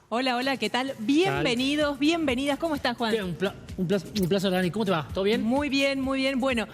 Hola, hola, ¿qué tal? Bienvenidos, bienvenidas. ¿Cómo estás, Juan? Un placer, Dani. ¿Cómo te va? ¿Todo bien? Muy bien, muy bien. Bueno,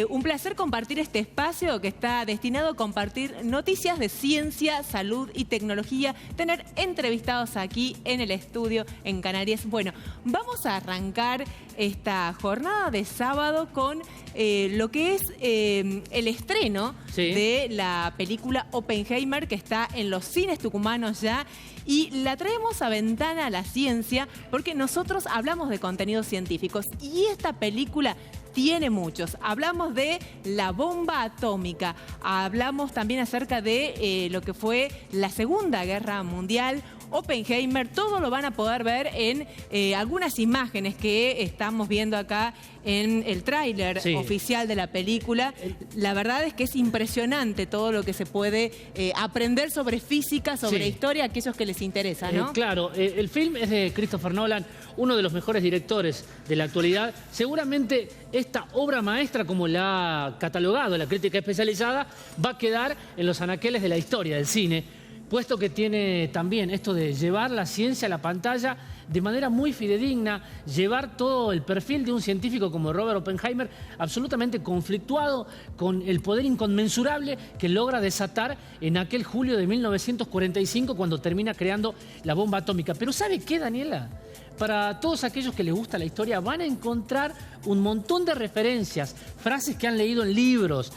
un placer compartir este espacio que está destinado a compartir noticias de ciencia, salud y tecnología, tener entrevistados aquí en el estudio en Canarias. Bueno, vamos a arrancar esta jornada de sábado con lo que es el estreno de la película Oppenheimer, que está en los cines tucumanos ya. Y la traemos a Ventana a la Ciencia porque nosotros hablamos de contenidos científicos y esta película tiene muchos. Hablamos de la bomba atómica, hablamos también acerca de lo que fue la Segunda Guerra Mundial, Oppenheimer. Todo lo van a poder ver en algunas imágenes que estamos viendo acá en el tráiler oficial de la película. La verdad es que es impresionante todo lo que se puede aprender sobre física, sobre historia, a aquellos que les interesa, ¿no? Claro, el film es de Christopher Nolan, uno de los mejores directores de la actualidad. Seguramente esta obra maestra, como la ha catalogado la crítica especializada, va a quedar en los anaqueles de la historia del cine, puesto que tiene también esto de llevar la ciencia a la pantalla de manera muy fidedigna, llevar todo el perfil de un científico como Robert Oppenheimer, absolutamente conflictuado con el poder inconmensurable que logra desatar en aquel julio de 1945 cuando termina creando la bomba atómica. Pero ¿sabe qué, Daniela? Para todos aquellos que les gusta la historia van a encontrar un montón de referencias, frases que han leído en libros,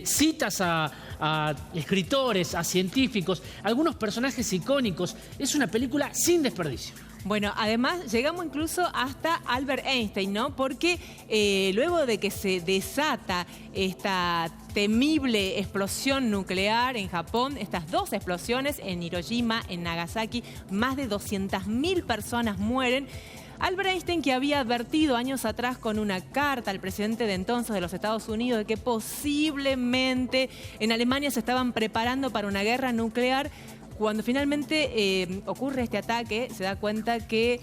citas a escritores, a científicos, algunos personajes icónicos. Es una película sin desperdicio. Bueno, además llegamos incluso hasta Albert Einstein, ¿no? Porque luego de que se desata esta temible explosión nuclear en Japón, estas dos explosiones en Hiroshima, en Nagasaki, más de 200.000 personas mueren. Albert Einstein, que había advertido años atrás con una carta al presidente de entonces de los Estados Unidos de que posiblemente en Alemania se estaban preparando para una guerra nuclear, cuando finalmente ocurre este ataque, se da cuenta que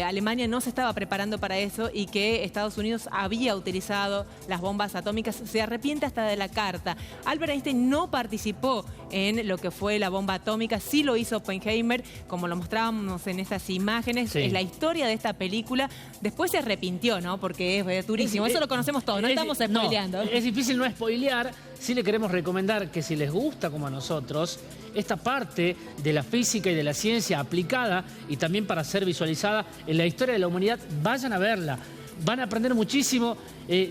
Alemania no se estaba preparando para eso y que Estados Unidos había utilizado las bombas atómicas. Se arrepiente hasta de la carta. Albert Einstein no participó en lo que fue la bomba atómica, sí lo hizo Oppenheimer, como lo mostrábamos en estas imágenes. Es la historia de esta película. Después se arrepintió, ¿no? Porque es durísimo. Eso lo conocemos todos, no estamos spoileando. Es difícil no spoilear. Sí le queremos recomendar que si les gusta como a nosotros, esta parte de la física y de la ciencia aplicada y también para ser visualizada en la historia de la humanidad, vayan a verla. Van a aprender muchísimo.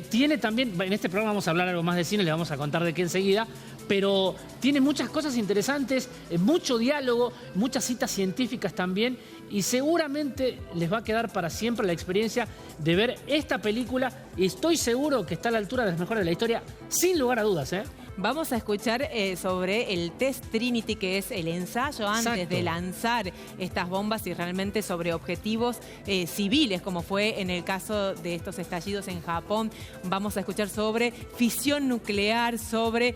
Tiene también, en este programa vamos a hablar algo más de cine, le vamos a contar de qué enseguida, pero tiene muchas cosas interesantes, mucho diálogo, muchas citas científicas también, y seguramente les va a quedar para siempre la experiencia de ver esta película, y estoy seguro que está a la altura de las mejores de la historia, sin lugar a dudas, ¿eh? Vamos a escuchar sobre el test Trinity, que es el ensayo antes de lanzar estas bombas y realmente sobre objetivos civiles, como fue en el caso de estos estallidos en Japón. Vamos a escuchar sobre fisión nuclear, sobre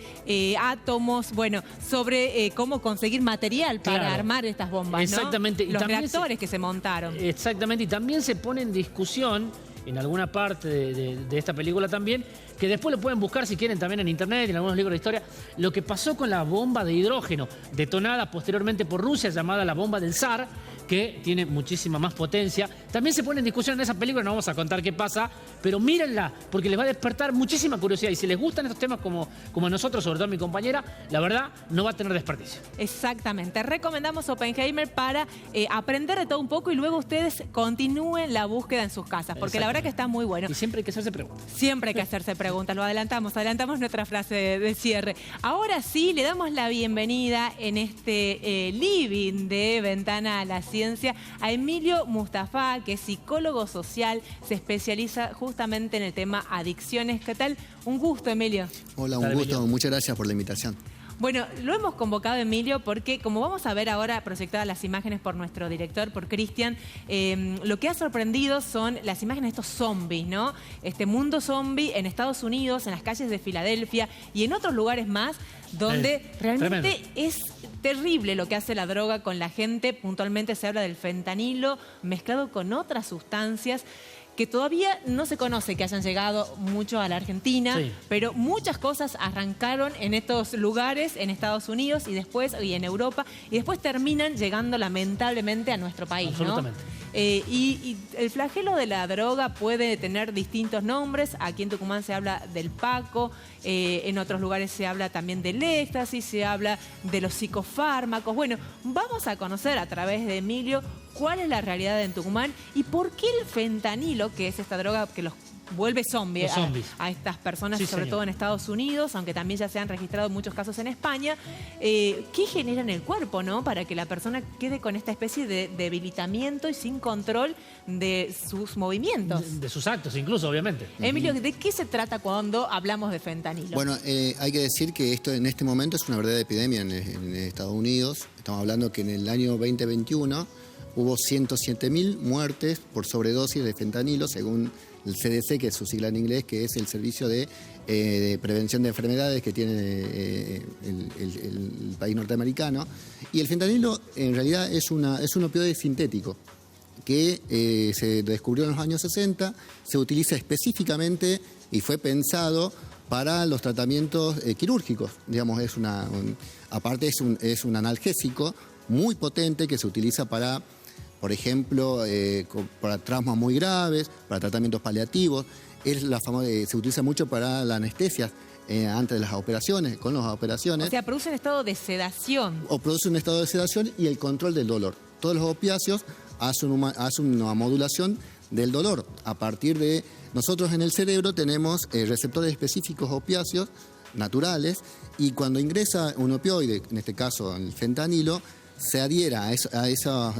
átomos, bueno, sobre cómo conseguir material para armar estas bombas, ¿no? Exactamente. Los reactores que se montaron. Exactamente, y también se pone en discusión en alguna parte de esta película también, que después lo pueden buscar si quieren también en internet, en algunos libros de historia, lo que pasó con la bomba de hidrógeno, detonada posteriormente por Rusia, llamada la bomba del Zar, que tiene muchísima más potencia. También se pone en discusión en esa película, no vamos a contar qué pasa, pero mírenla, porque les va a despertar muchísima curiosidad. Y si les gustan estos temas como a nosotros, sobre todo a mi compañera, la verdad, no va a tener desperdicio. Exactamente. Recomendamos Oppenheimer para aprender de todo un poco y luego ustedes continúen la búsqueda en sus casas, porque la verdad que está muy bueno. Y siempre hay que hacerse preguntas. Siempre hay que hacerse preguntas, lo adelantamos nuestra frase de cierre. Ahora sí, le damos la bienvenida en este living de Ventana a la Ciencia a Emilio Mustafa, que es psicólogo social, se especializa justamente en el tema adicciones. ¿Qué tal? Un gusto, Emilio. Hola, un gusto. Muchas gracias por la invitación. Bueno, lo hemos convocado, Emilio, porque como vamos a ver ahora proyectadas las imágenes por nuestro director, por Cristian, lo que ha sorprendido son las imágenes de estos zombies, ¿no? Este mundo zombie en Estados Unidos, en las calles de Filadelfia y en otros lugares más, donde realmente es terrible lo que hace la droga con la gente. Puntualmente se habla del fentanilo mezclado con otras sustancias que todavía no se conoce que hayan llegado mucho a la Argentina, Sí. pero muchas cosas arrancaron en estos lugares, en Estados Unidos y en Europa, y después terminan llegando lamentablemente a nuestro país, ¿no? Absolutamente. Y el flagelo de la droga puede tener distintos nombres. Aquí en Tucumán se habla del Paco, en otros lugares se habla también del éxtasis, se habla de los psicofármacos. Bueno, vamos a conocer a través de Emilio cuál es la realidad en Tucumán y por qué el fentanilo, que es esta droga que los vuelve zombie Los zombies. a estas personas, Sí, sobre señor. todo en Estados Unidos, aunque también ya se han registrado muchos casos en España. ¿Qué genera en el cuerpo, no? Para que la persona quede con esta especie de debilitamiento y sin control de sus movimientos. De sus actos incluso, obviamente. Emilio, ¿de qué se trata cuando hablamos de fentanilo? Bueno, hay que decir que esto en este momento es una verdadera epidemia en Estados Unidos. Estamos hablando que en el año 2021 hubo 107.000 muertes por sobredosis de fentanilo, según el CDC, que es su sigla en inglés, que es el Servicio de Prevención de Enfermedades que tiene el país norteamericano. Y el fentanilo en realidad es un opioide sintético que se descubrió en los años 60, se utiliza específicamente y fue pensado para los tratamientos quirúrgicos. Digamos, aparte es un analgésico muy potente que se utiliza para, por ejemplo, para traumas muy graves, para tratamientos paliativos. Se utiliza mucho para la anestesia antes de las operaciones, con las operaciones. O sea, produce un estado de sedación. O produce un estado de sedación y el control del dolor. Todos los opiáceos hacen una modulación del dolor. A partir de... Nosotros en el cerebro tenemos receptores específicos opiáceos naturales y cuando ingresa un opioide, en este caso el fentanilo, se adhiera a esos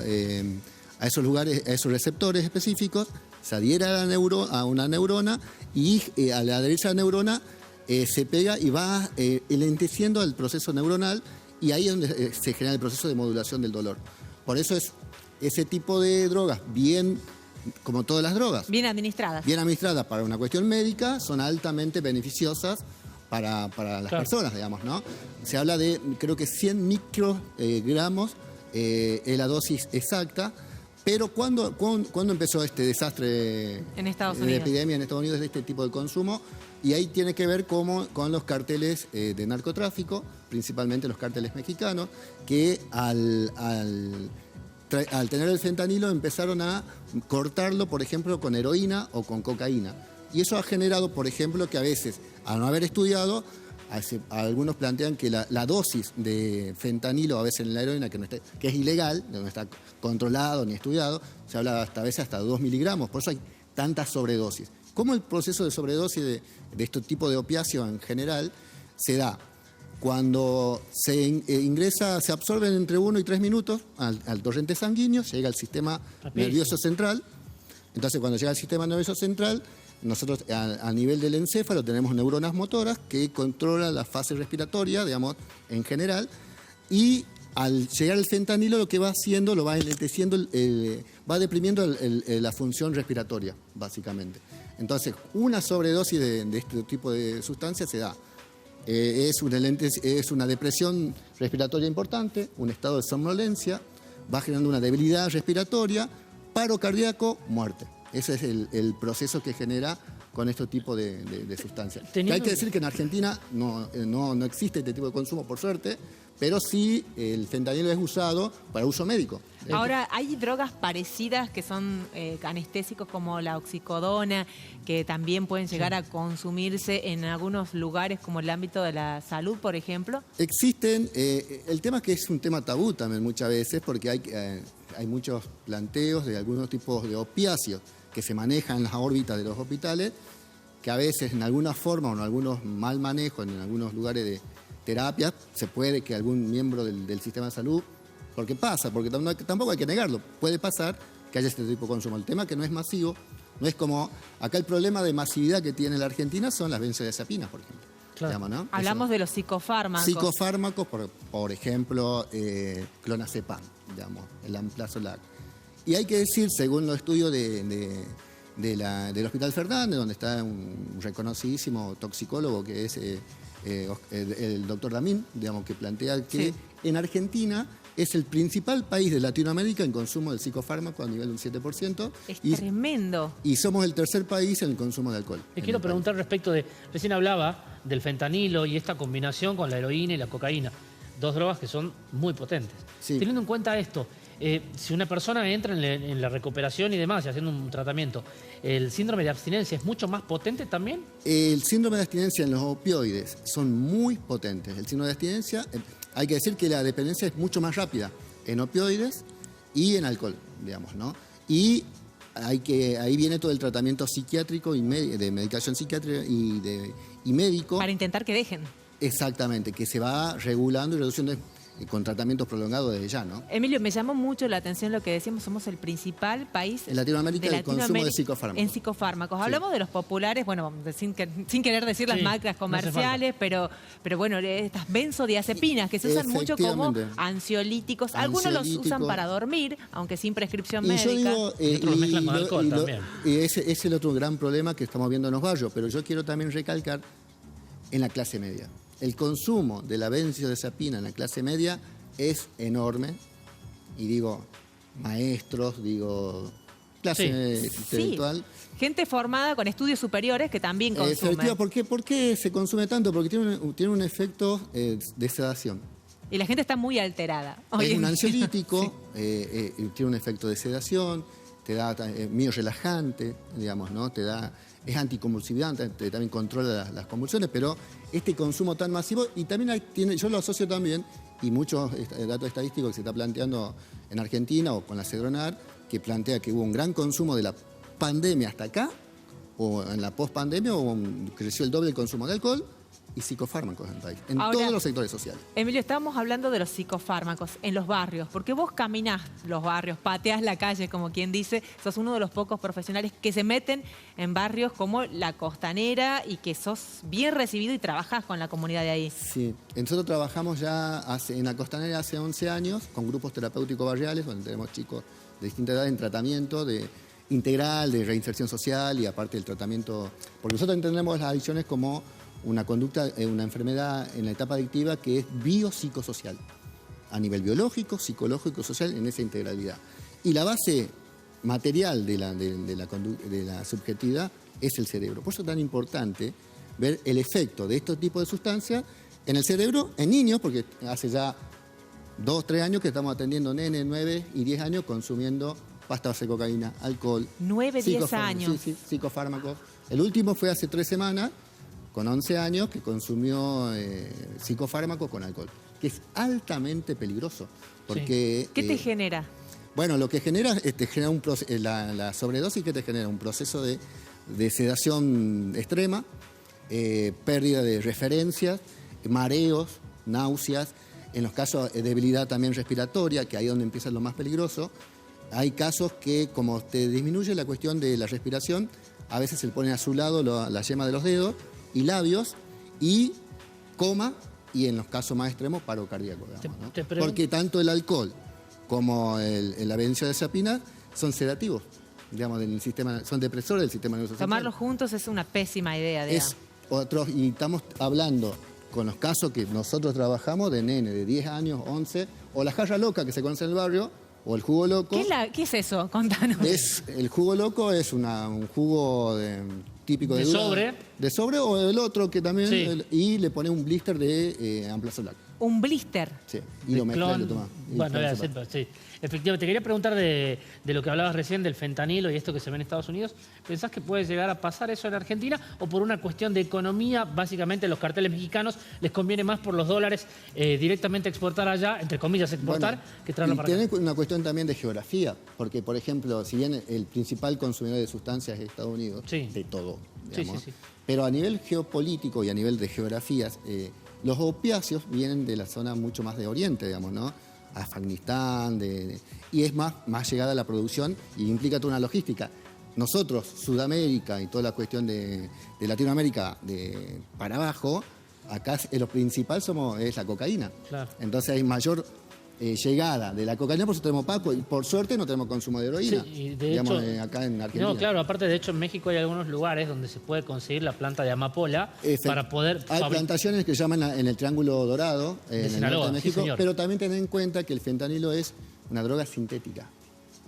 lugares, a esos receptores específicos, se adhiere a una neurona y al adherirse a la neurona se pega y va enlenteciendo el proceso neuronal y ahí es donde se genera el proceso de modulación del dolor. Por eso es ese tipo de drogas, bien como todas las drogas, Bien administradas. bien administradas para una cuestión médica, son altamente beneficiosas para las personas, digamos, ¿no? Se habla de, creo que 100 microgramos es la dosis exacta, pero ¿cuándo empezó este desastre En Estados de Unidos. epidemia en Estados Unidos de este tipo de consumo? Y ahí tiene que ver con los cárteles de narcotráfico, principalmente los cárteles mexicanos, que al tener el fentanilo empezaron a cortarlo, por ejemplo, con heroína o con cocaína. Y eso ha generado, por ejemplo, que a veces, al no haber estudiado, algunos plantean que la dosis de fentanilo, a veces en la heroína, que es ilegal, no está controlado ni estudiado, se habla a veces hasta 2 miligramos, por eso hay tantas sobredosis. ¿Cómo el proceso de sobredosis de este tipo de opiáceo en general se da? Cuando se ingresa, se absorben entre 1 y 3 minutos al torrente sanguíneo, llega al sistema nervioso central. Entonces, cuando llega al sistema nervioso central, nosotros a nivel del encéfalo tenemos neuronas motoras que controlan la fase respiratoria, digamos, en general, y al llegar el fentanilo lo que va haciendo, lo va enlenteciendo, va deprimiendo la función respiratoria, básicamente. Entonces, una sobredosis de este tipo de sustancias se da. Es una depresión respiratoria importante, un estado de somnolencia, va generando una debilidad respiratoria, paro cardíaco, muerte. Ese es el proceso que genera con este tipo de sustancias. Que hay que decir que en Argentina no existe este tipo de consumo, por suerte, pero sí el fentanilo es usado para uso médico. Ahora, hay drogas parecidas que son anestésicos como la oxicodona, que también pueden llegar a consumirse en algunos lugares como el ámbito de la salud, por ejemplo. Existen, el tema es que es un tema tabú también muchas veces, porque hay muchos planteos de algunos tipos de opiáceos que se manejan en las órbitas de los hospitales, que a veces en alguna forma o en algunos mal manejos, en algunos lugares de terapia, se puede que algún miembro del sistema de salud, porque pasa, porque tampoco hay que negarlo, puede pasar que haya este tipo de consumo. El tema es que no es masivo, no es como, acá el problema de masividad que tiene la Argentina son las benzodiazepinas, por ejemplo. Claro. Digamos, ¿no? Hablamos de los psicofármacos. Psicofármacos, por ejemplo, clonazepam, digamos, el amplazolac. Y hay que decir, según los estudios del Hospital Fernández, donde está un reconocidísimo toxicólogo que es el doctor Damín, digamos, que plantea que en Argentina es el principal país de Latinoamérica en consumo de psicofármaco a nivel de un 7%. Es tremendo. Y somos el tercer país en el consumo de alcohol. Te quiero preguntar respecto de, recién hablaba del fentanilo y esta combinación con la heroína y la cocaína, dos drogas que son muy potentes. Sí. Teniendo en cuenta esto, si una persona entra en la recuperación y demás, y haciendo un tratamiento, ¿el síndrome de abstinencia es mucho más potente también? El síndrome de abstinencia en los opioides son muy potentes. El síndrome de abstinencia, hay que decir que la dependencia es mucho más rápida en opioides y en alcohol, digamos, ¿no? Y ahí viene todo el tratamiento psiquiátrico y de medicación psiquiátrica y médico. Para intentar que dejen. Exactamente, que se va regulando y reduciendo con tratamientos prolongados desde ya, ¿no? Emilio, me llamó mucho la atención lo que decíamos, somos el principal país En Latinoamérica de el consumo de psicofármacos. En psicofármacos. Sí. Hablamos de los populares, bueno, sin querer decir las Sí, marcas no hace comerciales, pero bueno, estas benzodiazepinas que se usan mucho como Efectivamente. ansiolíticos. Algunos los usan Ansiolítico. para dormir, aunque sin prescripción Y yo médica. digo, Y otros lo mezclan con alcohol también. y ese es el otro gran problema que estamos viendo en los barrios, pero yo quiero también recalcar en la clase media. El consumo de la benzodiazepina en la clase media es enorme, y digo maestros, digo clase Sí. intelectual. Gente formada con estudios superiores que también consumen. Efectivamente, ¿por qué se consume tanto? Porque tiene un efecto de sedación. Y la gente está muy alterada. hoy Es en un día. ansiolítico, tiene un efecto de sedación, te da medio relajante, digamos, ¿no? Es anticonvulsivante, también controla las convulsiones, pero este consumo tan masivo, y también yo lo asocio también, y muchos datos estadísticos que se está planteando en Argentina o con la Cedronar, que plantea que hubo un gran consumo de la pandemia hasta acá, o en la pospandemia, creció el doble el consumo de alcohol y psicofármacos en el país, en Ahora, todos los sectores sociales. Emilio, estábamos hablando de los psicofármacos en los barrios, porque vos caminás los barrios, pateás la calle, como quien dice, sos uno de los pocos profesionales que se meten en barrios como la Costanera y que sos bien recibido y trabajás con la comunidad de ahí. Sí, nosotros trabajamos ya en la Costanera hace 11 años con grupos terapéuticos barriales, donde tenemos chicos de distinta edad en tratamiento integral, de reinserción social y aparte del tratamiento, porque nosotros entendemos las adicciones como una conducta, una enfermedad en la etapa adictiva que es biopsicosocial, a nivel biológico, psicológico, social, en esa integralidad. Y la base material de la subjetividad es el cerebro. Por eso es tan importante ver el efecto de estos tipos de sustancias en el cerebro, en niños, porque hace ya 2, 3 años que estamos atendiendo nenes 9 y 10 años consumiendo pasta base de cocaína, alcohol. 9, 10 años. Sí, psicofármacos. El último fue hace 3 semanas, con 11 años, que consumió psicofármacos con alcohol, que es altamente peligroso. Porque, ¿Qué te genera? Bueno, lo que genera, te genera la sobredosis que te genera un proceso de sedación extrema, pérdida de referencias, mareos, náuseas, en los casos de debilidad también respiratoria, que ahí es donde empieza lo más peligroso. Hay casos que, como te disminuye la cuestión de la respiración, a veces se le pone a su lado la yema de los dedos y labios, y coma, y en los casos más extremos, paro cardíaco. Digamos, ¿no? Porque tanto el alcohol como la benzodiazepina son sedativos, digamos, son depresores del sistema nervioso central. Tomarlos juntos es una pésima idea. Y estamos hablando con los casos que nosotros trabajamos de nene de 10 años, 11, o la jarra loca que se conoce en el barrio, o el jugo loco. ¿Qué es eso? Contanos. El jugo loco es un jugo típico de sobre. De sobre, o el otro que también, Sí. Y le pone un blister de amplazolac. Un blister. Sí, y lo mezcla y lo toma. Bueno, sí. Efectivamente, te quería preguntar de lo que hablabas recién del fentanilo y esto que se ve en Estados Unidos. ¿Pensás que puede llegar a pasar eso en Argentina o por una cuestión de economía, básicamente los carteles mexicanos les conviene más por los dólares directamente exportar allá, entre comillas exportar, que traerlo para acá? Tiene una cuestión también de geografía, porque por ejemplo, si bien el principal consumidor de sustancias es Estados Unidos, Sí. de todo, digamos, Sí. pero a nivel geopolítico y a nivel de geografías, los opiáceos vienen de la zona mucho más de Oriente, digamos, ¿no? Afganistán, y es más llegada a la producción y implica toda una logística. Nosotros, Sudamérica y toda la cuestión de Latinoamérica para abajo, acá lo principal es la cocaína. Claro. Entonces hay mayor llegada de la cocaína, por eso tenemos Paco, y por suerte no tenemos consumo de heroína, Sí, y de digamos, hecho, acá en Argentina. No, claro, aparte de hecho en México hay algunos lugares donde se puede conseguir la planta de amapola para poder Hay plantaciones que se llaman en el Triángulo Dorado, en el Sinaloa, norte de sí, México, señor. pero también ten en cuenta que el fentanilo es una droga sintética.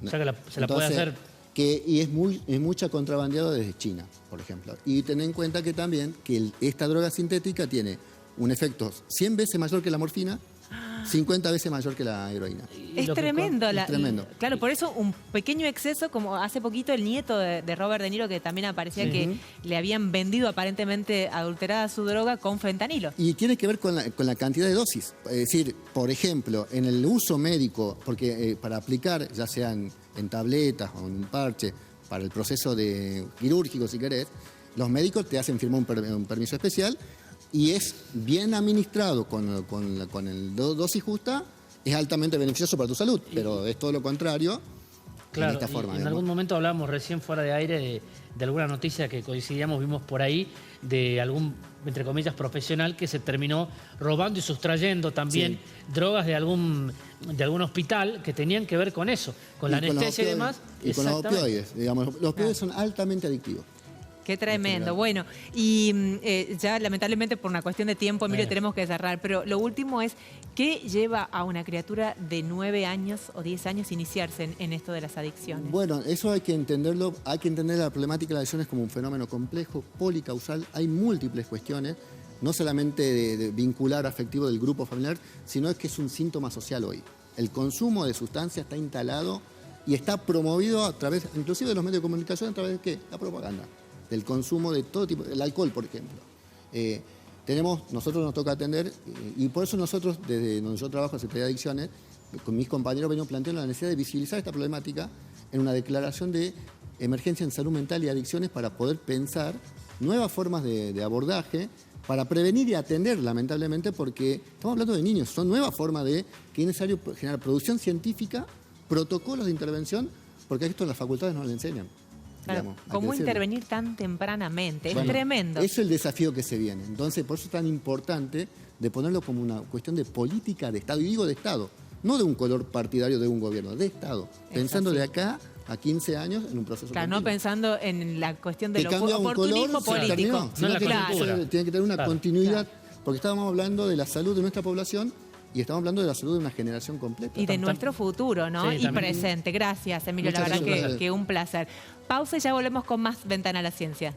O sea que se la puede hacer. Y es mucha contrabandeado desde China, por ejemplo. Y ten en cuenta que también que esta droga sintética tiene un efecto 100 veces mayor que la morfina, 50 veces mayor que la heroína. Es tremendo. Es tremendo. Claro, por eso un pequeño exceso, como hace poquito el nieto de Robert De Niro, que también aparecía que le habían vendido aparentemente adulterada su droga con fentanilo. Y tiene que ver con la cantidad de dosis. Es decir, por ejemplo, en el uso médico, porque para aplicar, ya sea en tabletas o en un parche, para el proceso quirúrgico, si querés, los médicos te hacen firmar un permiso especial y es bien administrado con el dosis justa, es altamente beneficioso para tu salud, pero es todo lo contrario. Claro, en esta forma, en digamos. algún momento hablábamos recién fuera de aire de alguna noticia que coincidíamos, vimos por ahí, de algún, entre comillas, profesional que se terminó robando y sustrayendo también drogas de algún hospital que tenían que ver con eso, con la anestesia y demás. Y con los opioides, digamos. Los opioides son altamente adictivos. Qué tremendo. Bueno, y ya lamentablemente por una cuestión de tiempo, Emilio, tenemos que cerrar. Pero lo último es, ¿qué lleva a una criatura de 9 años o 10 años iniciarse en esto de las adicciones? Bueno, eso hay que entenderlo. Hay que entender la problemática de las adicciones como un fenómeno complejo, policausal. Hay múltiples cuestiones, no solamente de vincular afectivo del grupo familiar, sino es que es un síntoma social hoy. El consumo de sustancias está instalado y está promovido a través, inclusive de los medios de comunicación, a través de ¿qué? La propaganda. Del consumo de todo tipo, el alcohol, por ejemplo. Nosotros nos toca atender, y por eso nosotros, desde donde yo trabajo, Secretaría de Adicciones, con mis compañeros venimos planteando la necesidad de visibilizar esta problemática en una declaración de emergencia en salud mental y adicciones para poder pensar nuevas formas de abordaje, para prevenir y atender, lamentablemente, porque estamos hablando de niños, son nuevas formas de que es necesario generar producción científica, protocolos de intervención, porque esto en las facultades no le enseñan. Claro, Digamos, ¿cómo intervenir tan tempranamente? Bueno, es tremendo. Eso es el desafío que se viene. Entonces, por eso es tan importante de ponerlo como una cuestión de política de Estado. Y digo de Estado, no de un color partidario de un gobierno, de Estado. Pensando de acá a 15 años en un proceso Claro, continuo. no pensando en la cuestión del color, oportunismo político. terminó, sino la que coyuntura. tiene que tener una continuidad, porque estábamos hablando de la salud de nuestra población y estamos hablando de la salud de una generación completa. Y de nuestro futuro, ¿no? Sí, y también. presente. Gracias, Emilio. Muchas La verdad gracias. que un placer. Pausa y ya volvemos con más Ventana a la Ciencia.